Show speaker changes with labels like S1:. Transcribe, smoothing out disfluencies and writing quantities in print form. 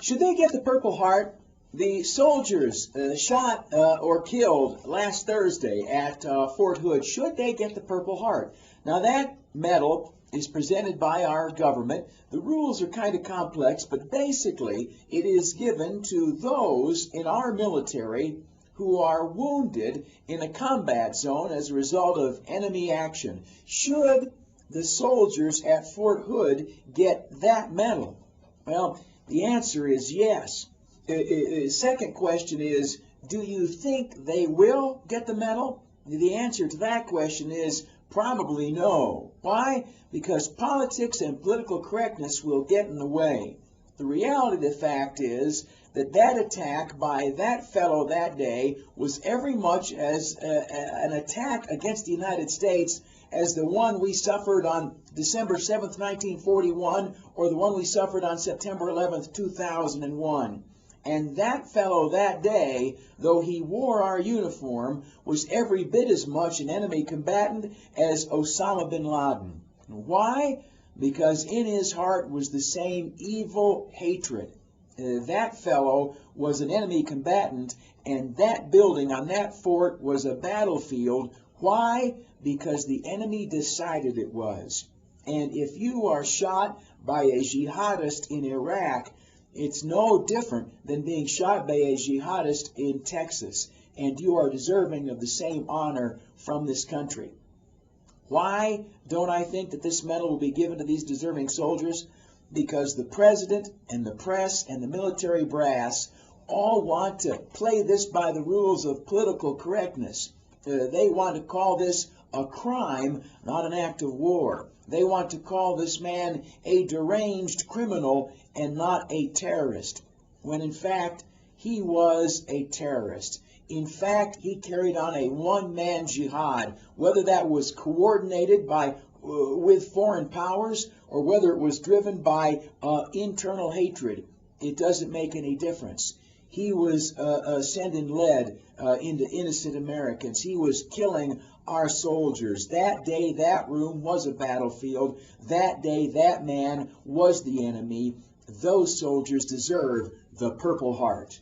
S1: Should they get the Purple Heart? The soldiers shot or killed last Thursday at Fort Hood, should they get the Purple Heart? Now that medal is presented by our government. The rules are kind of complex, but basically it is given to those in our military who are wounded in a combat zone as a result of enemy action. Should the soldiers at Fort Hood get that medal? Well, the answer is yes. Second question is, do you think they will get the medal? The answer to that question is probably no. Why? Because politics and political correctness will get in the way. The reality of the fact is that that attack by that fellow that day was every much as an attack against the United States as the one we suffered on December 7th, 1941, or the one we suffered on September 11th, 2001. And that fellow that day, though he wore our uniform, was every bit as much an enemy combatant as Osama bin Laden. Why? Because in his heart was the same evil hatred. That fellow was an enemy combatant, and that building on that fort was a battlefield. Why? Because the enemy decided it was. And if you are shot by a jihadist in Iraq, it's no different than being shot by a jihadist in Texas, and you are deserving of the same honor from this country. Why don't I think that this medal will be given to these deserving soldiers? Because the president and the press and the military brass all want to play this by the rules of political correctness. They want to call this a crime, not an act of war. They want to call this man a deranged criminal and not a terrorist, when in fact he was a terrorist. In fact, he carried on a one-man jihad, whether that was coordinated by with foreign powers or whether it was driven by internal hatred. It doesn't make any difference. He was sending lead into innocent Americans. He was killing our soldiers. That day, that room was a battlefield. That day, that man was the enemy. Those soldiers deserve the Purple Heart.